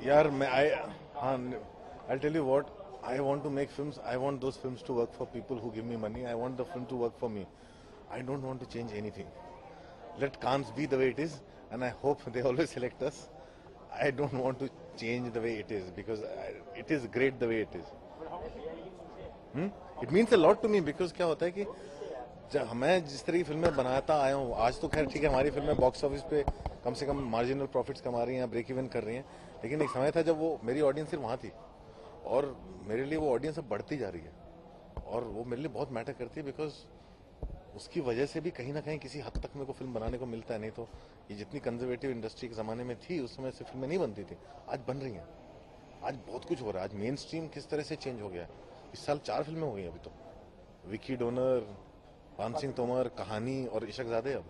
यार मैं हाँ, I'll tell you what, I want to make films. I want those films to work for people who give me money. I want the film to work for me. I don't want to change anything. Let Cannes be the way it is, and I hope they always select us. I don't want to change the way it is because it is great the way it is. It means a lot to me because क्या होता है कि जब मैं जिस तरह की फिल्में बनाता आया हूँ, आज तो खैर ठीक है, हमारी फिल्में बॉक्स ऑफिस पे कम से कम मार्जिनल प्रॉफिट्स कमा रही हैं, ब्रेक इवन कर रही हैं, लेकिन एक समय था जब वो मेरी ऑडियंस सिर्फ वहाँ थी और मेरे लिए वो ऑडियंस अब बढ़ती जा रही है और वो मेरे लिए बहुत मैटर करती है बिकॉज उसकी वजह से भी कहीं ना कहीं किसी हद तक मेरे को फिल्म बनाने को मिलता है। नहीं तो ये जितनी कंजर्वेटिव इंडस्ट्री के ज़माने में थी उस समय से फिल्में नहीं बनती थी, आज बन रही हैं। आज बहुत कुछ हो रहा है। आज मेन स्ट्रीम किस तरह से चेंज हो गया है। इस साल 4 फिल्में हो गई अभी तो, विकी डोनर, पान सिंह तोमर, कहानी और इशकजादे। अब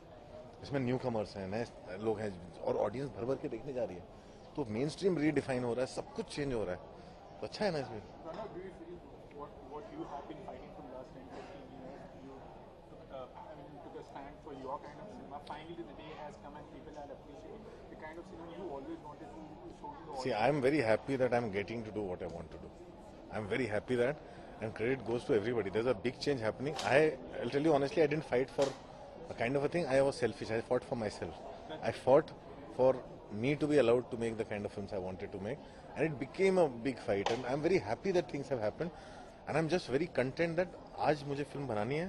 इसमें न्यू कमर्स हैं, नए लोग हैं और ऑडियंस भर भर के देखने जा रही है। तो मेन स्ट्रीम रीडिफाइन हो रहा है, सब कुछ चेंज हो रहा है, तो अच्छा है ना इसमें। See, I am very happy that I am getting to do what I want to do. I am very happy that, and credit goes to everybody. There's a big change happening. I'll tell you honestly, I didn't fight for a kind of a thing. I was selfish. I fought for myself. I fought for me to be allowed to make the kind of films I wanted to make, and it became a big fight. And I'm very happy that things have happened, and I'm just very content that आज मुझे film बनानी है,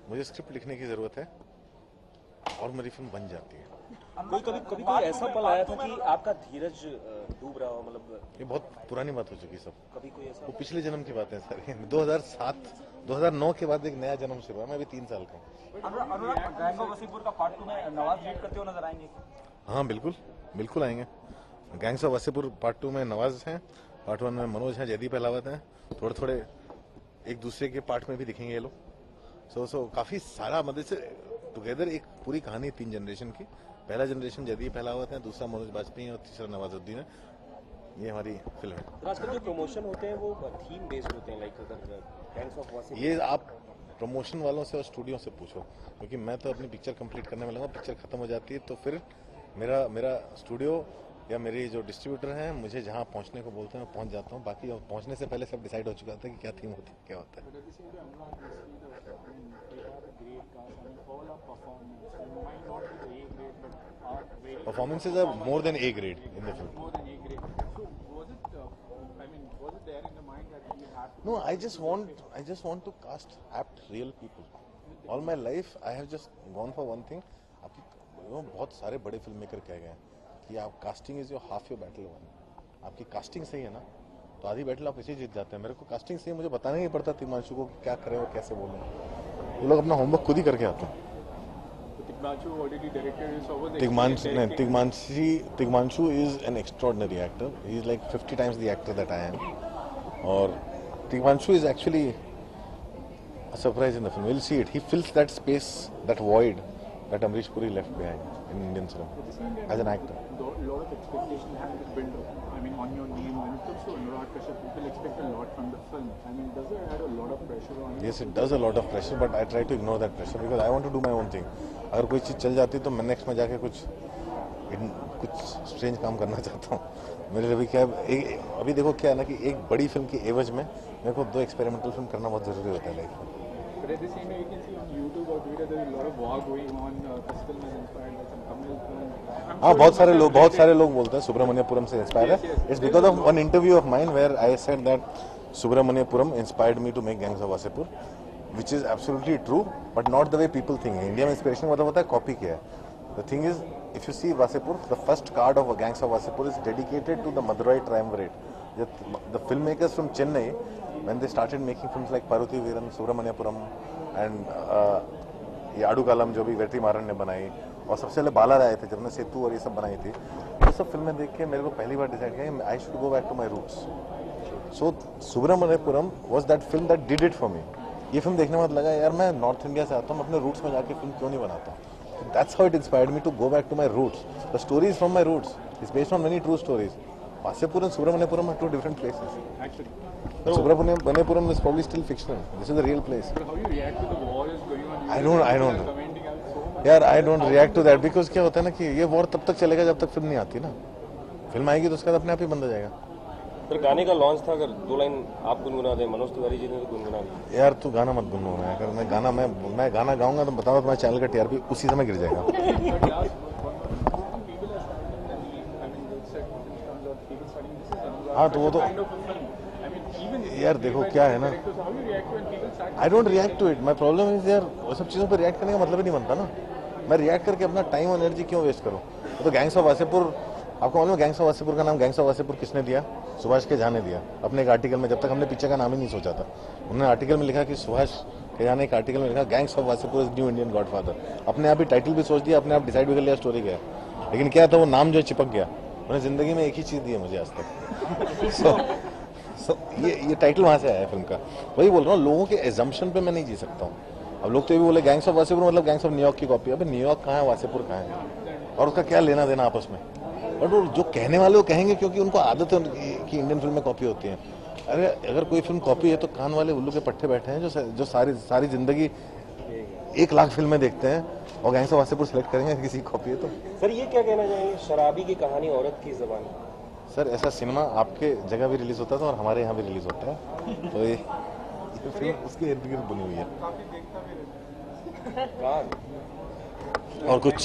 मुझे script लिखने की जरूरत है और मेरी फिल्म बन जाती है। कभी कोई ऐसा पल आया था कि आपका धीरज डूब रहा हो, मतलब ये बहुत पुरानी बात हो चुकी है सब। कभी कोई ऐसा, वो पिछले जन्म की बात है सर। 2007 2009 के बाद एक नया जन्म शुरू हुआ। मैं अभी 3 साल का हूँ। अनुराग, गैंग ऑफ वसीपुर का पार्ट 2 में नवाज लीड करते हुए नजर आएंगे? हाँ बिल्कुल, बिल्कुल आएंगे। गैंग्स ऑफ वसीपुर पार्ट 2 में नवाज हैं, पार्ट 1 में मनोज हैं, जयदीप अहलावत हैं। थोड़े थोड़े एक दूसरे के पार्ट में भी दिखेंगे ये लोग। सो काफी सारा मतलब से टुगेदर एक पूरी कहानी 3 जनरेशन की। पहला जनरेशन जयदीप अहलावत है, दूसरा मनोज बाजपेयी और तीसरा नवाजुद्दीन है। ये हमारी फिल्म है। आजकल जो प्रमोशन होते हैं वो थीम बेस्ड होते हैं, लाइक अगर गैंग्स ऑफ वसीपुर। ये आप प्रमोशन वालों से और स्टूडियो से पूछो, क्योंकि मैं तो अपनी पिक्चर कंप्लीट करने में लगा। पिक्चर खत्म हो जाती है तो फिर मेरा स्टूडियो या मेरी जो डिस्ट्रीब्यूटर हैं मुझे जहाँ पहुँचने को बोलते हैं मैं पहुँच जाता हूँ। बाकी पहुँचने से पहले सब डिसाइड हो चुका था कि क्या थीम होती है, क्या होता है। Performances are more than A grade in the film. More than A grade. So was it? Was it there in the mind that you have to? No, I just want to cast apt real people. All my life I have just gone for one thing. आपकी बहुत सारे बड़े film maker कह गए हैं कि आप casting is your half your battle one. आपकी कास्टिंग सही है ना तो आधी बैटल आप इसे जीत जाते हैं। मेरे को कास्टिंग सही, मुझे बताना नहीं पड़ता तिग्मांशु को क्या करें और कैसे बोलें। वो लोग अपना होमवर्क खुद ही करके आते हैं। Tigmanshu is an extraordinary actor. He is like 50 times the actor that I am. और Tigmanshu is actually a surprise in the film. We'll see it. He fills that space, that void that Amrish Puri left behind in Indian cinema as an actor. A lot of expectation has been built up. On your name, when it comes to Anurag Kashyap, people expect a lot from the film. Does it add a lot of pressure on you? Yes, it does a lot of pressure, but I try to ignore that pressure because I want to do my own thing. अगर कोई चीज़ चल जाती है तो मैं next में जाके कुछ स्ट्रेंज काम करना चाहता हूँ। मेरे लिए भी क्या अभी देखो क्या है ना कि एक बड़ी फिल्म की एवज में मेरे को 2 एक्सपेरिमेंटल फिल्म करना बहुत ज़रूरी होता है लाइफ में। But at the same time, you can see on YouTube or Twitter there is a lot of war going on. This film is inspired by some Tamil film. हाँ, बहुत सारे लोग बोलते हैं सुब्रमण्यपुरम से इंस्पायर है। It's because of one interview of mine where I said that Subramaniapuram inspired me to make gangs of Wasseypur, which is absolutely true, but not the way people think. India में inspiration मतलब होता है कॉपी किया है। The thing is, if you see Vasipur, the first card of Gangs of Vasipur is dedicated to the Madurai triumvirate. The filmmakers from Chennai, when they started making films like Paruthy Veeran, Subramaniapuram and ये आडू कालम जो भी वेट्री मारन ने बनाई और सबसे पहले बाला राय थे जिन्होंने सेतु और ये सब बनाई थी, वो सब फिल्में देख के मेरे को पहली बार डिसाइड किया I should go back to my roots. So Subramaniapuram was that film that did it for me. ये फिल्म देखने में लगा यार मैं नॉर्थ इंडिया से आता हूँ, अपने रूट्स में जाके फिल्म क्यों नहीं बनाता। That's how it inspired me to go back to my roots. The story is from my roots. It's based on many true stories. Vasipur and Subramaniapuram are 2 different places. Actually. Subramaniapuram is probably still fictional. This is the real place. But how you react to the war is going on? I don't know. Commenting on so much. यार I don't react to that because क्या होता है ना कि ये war तब तक चलेगा जब तक फिल्म नहीं आती ना। फिल्म आएगी तो उसके बाद अपने आप ही बंद हो जाएगा। फिर गाने का लॉन्च था, अगर 2 लाइन आप गुनगुना दें, मनोज तिवारी जी ने तो गुनगुना दी। यार तू गाना मत गुनगुना, अगर मैं गाना गाऊंगा तो बताऊंगा तुम्हारे चैनल का टीआरपी उसी समय गिर जाएगा। हाँ तो वो तो यार देखो क्या है ना, I don't react to it, my problem is यार वो सब चीज़ों पर रिएक्ट करने का मतलब ही नहीं बनता ना। मैं रिएक्ट करके अपना टाइम और एनर्जी क्यों वेस्ट करूँ। तो गैंग्स ऑफ वासेपुर, आपको मालूम है गैंग्स ऑफ वासेपुर का नाम गैंग्स ऑफ वासेपुर किसने दिया? सुभाष के झा ने दिया अपने एक आर्टिकल में, जब तक हमने पिक्चर का नाम ही नहीं सोचा था। उन्होंने आर्टिकल में लिखा कि सुभाष के झा ने एक आर्टिकल में लिखा gangs of Wasseypur is new Indian godfather. अपने आप ही टाइटल भी सोच दिया, अपने आप डिसाइड भी कर लिया, स्टोरी क्या है। लेकिन क्या था, वो नाम जो चिपक गया। उन्हें जिंदगी में एक ही चीज़ दी है मुझे आज तक। ये टाइटल वहाँ से आया है फिल्म का। वही बोल रहा हूँ, लोगों के एजम्पशन पे मैं नहीं जी सकता हूँ। अब लोग तो ये भी बोले गैंग्स ऑफ वासेपुर मतलब गैंग्स ऑफ न्यूयॉर्क की कॉपी। अबे न्यूयॉर्क कहाँ है, वासेपुर कहाँ है, और उसका क्या लेना देना आपस में। बट वो जो कहने वाले वो कहेंगे क्योंकि उनको आदत है कि इंडियन फिल्म में कॉपी होती है। अरे अगर कोई फिल्म कॉपी है तो कान वाले उल्लू के पट्टे बैठे हैं जो सारी जिंदगी 1 लाख फिल्में देखते हैं और गैंग्स ऑफ वासेपुर सेलेक्ट करेंगे किसी की कॉपी है तो। सर ये क्या कहना चाहेंगे, शराबी की कहानी औरत की जबान। सर ऐसा सिनेमा आपके जगह भी रिलीज होता था और हमारे यहाँ भी रिलीज होता है, तो ये फिल्म उसके इर्द गिर्द बनी हुई है और कुछ।